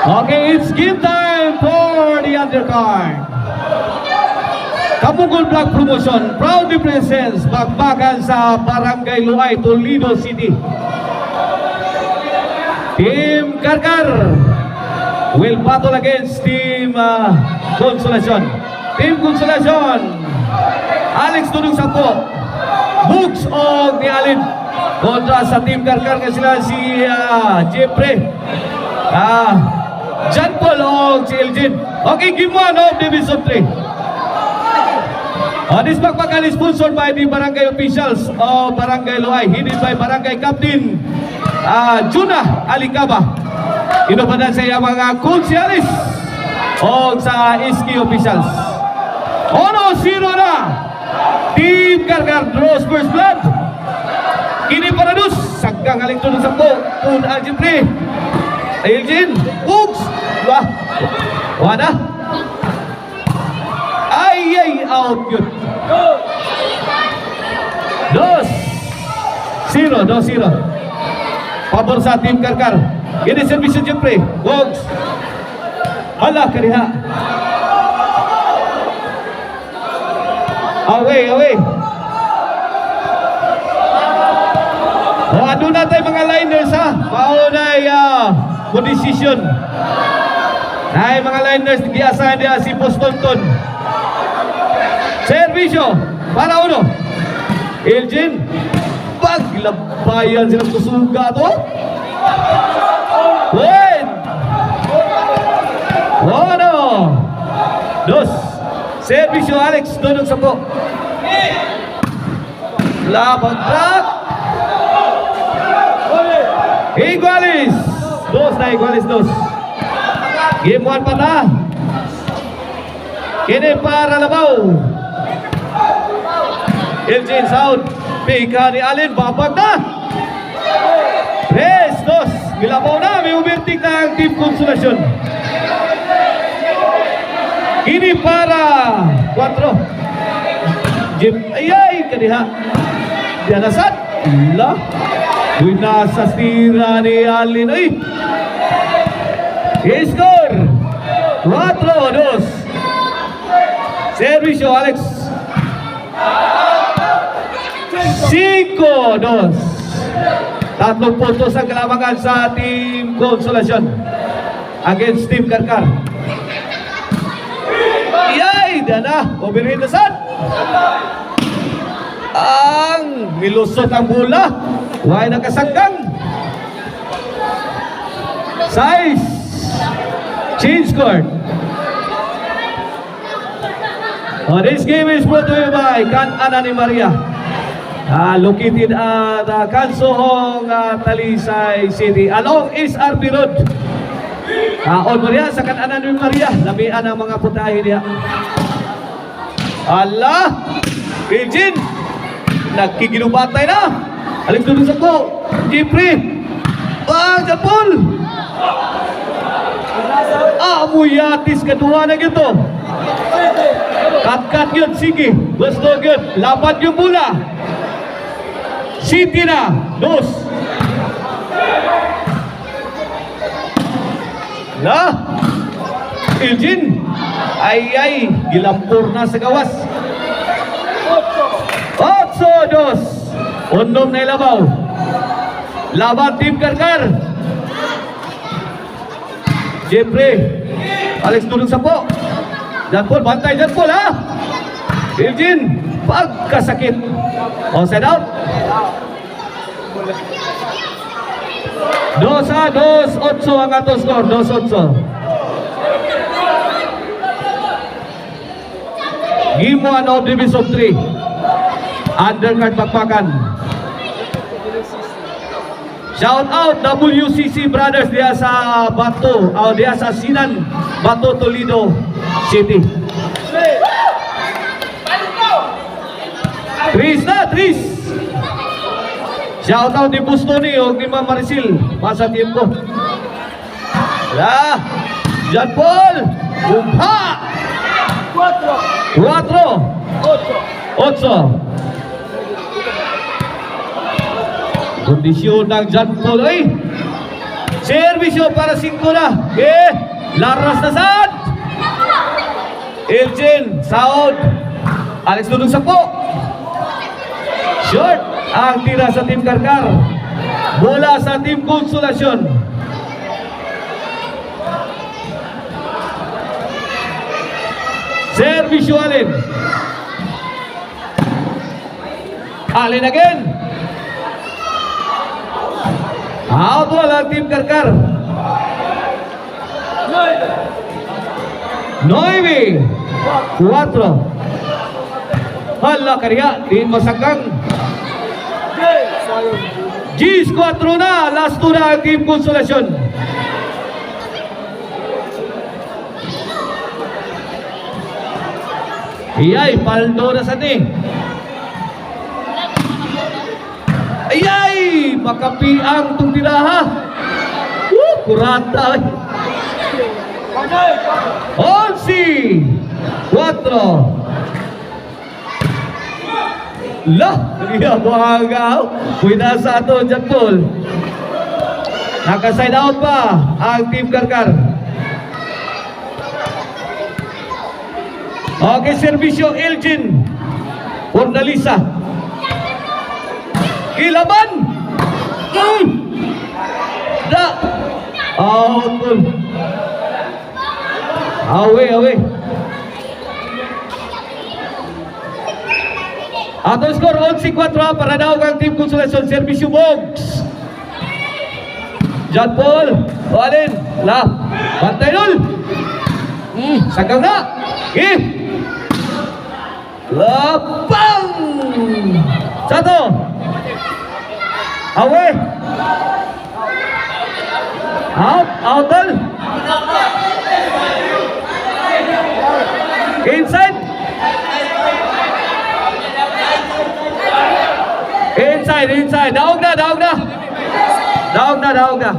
Okay, it's game time for the undercard. Kabungol Black Promotion proudly presents Bakbakan sa Barangay Luay, Toledo City. Team Karkar will battle against Team Consolacion. Team Consolacion, Alex Dudong Sampo, Books o ni Alin. Kontra sa Team Karkar nga sila si Jeffrey, John Paul o si Elgin. Okay, game 1 of Division 3. This Bakbakan is sponsored by the barangay officials of Barangay Luay, headed by Barangay Captain Juna Alicaba. Inupadan sa iya mga konsyales o sa iski officials. 1-0 na. Team Karkar draws first blood. Kini para dus. Sagkang aling tulong sa po. Pun Aljifri. Ayun. Oops. Wada. Ay, out yun. 2-0. Pabor sa Team Karkar. Ini servisyo Jeffrey. Wogs. Hala kariha. Away. Ano na tayo mga liners ha? Maunay mo decision. Ay mga liners, giasahan niya si Postonton. Servisyo para uno. Elgin, paglabayan silang kusuga to. Win! 1-2. Servisyo Alex Dudong Sampo. Labang track. Igualis. 2. Game 1 pa na. Kini para Labaw. Elgin Sound. Pika ni Alin. Babag na. 3-2. Gilabaw na. May umirtik na ang Team Consolacion. Kini para 4. Jim. Ayay. Kaniha. Dianasat. Lah. Winasas tira ni Alin. Ay. Score 4-2. Servisyo Alex 5-2. 3 puntos ang kalamangan sa Team Consolacion against Team Karkar. Yay! Dana, overhitasan. Ang milusot ang bola. Huwag nakasanggang. Size. Change court. This game is brought to you by Can Ana ni Maria. Located at Kansohong, Talisay City along SRP Road. On Maria sa Can Ana ni Maria. Lamian ang mga putahe niya. Allah! Virgin! Nagkiginubatay na! Alex Dudong Sampo. Jeffrey! Japol! Muyatis kedua na gitu. Kat yun, sige. Gusto yun. Lapat yung bola. City na. 2. Lah. Elgin. Ay. Gilampur na sa gawas. 8-2. Unom na ilabaw. Laban Team Karkar. Jeffrey, Alex Dudong Sampo. John Paul, bantay John Paul ha. Elgin, pagkasakit. Offside out. 2-8 ang ato score. 2-8. Game 1 of Division 3. Undercard Bakbakan. Shout out WCC Brothers diya sa Bato, diya sa Sinan, Bato, Toledo City. Tris. Shout out di Bustoni o di Ma'am Maricil, masa tiempo. John Paul. Umpa. 4-8. Kondisyon ng John Paul ay Servisyo para 5 na. Laras na saan? Elgin, Saud. Alex Dudong Sakpo. Short ang tira sa Team Karkar. Bola sa Team Konsolasyon. Servisyo Alin. Alin again. Out ball ang Team Karkar. 9-4. Hala kariya, din masakang. G's 4 na, last 2 na ang Team Konsolasyon. Iyay, paldo na sa ni. Ayay, makapiang itong tiraha. Kurata. 11-4. Lah, iya buhagaw. Kuina sa ato, Jack Paul. Naka-side out pa ang Team Karkar. Okay, servisyo Elgin Ornalisa. Kilaban. Da. Out. Away. Ato skor 11-4 para daw ang Team Konsolasyon. Servisyo Bogs. John Paul. Alin. La. Bantay nul. Sagang na. Lapang. Satu. Away. Out. Inside. Daog na.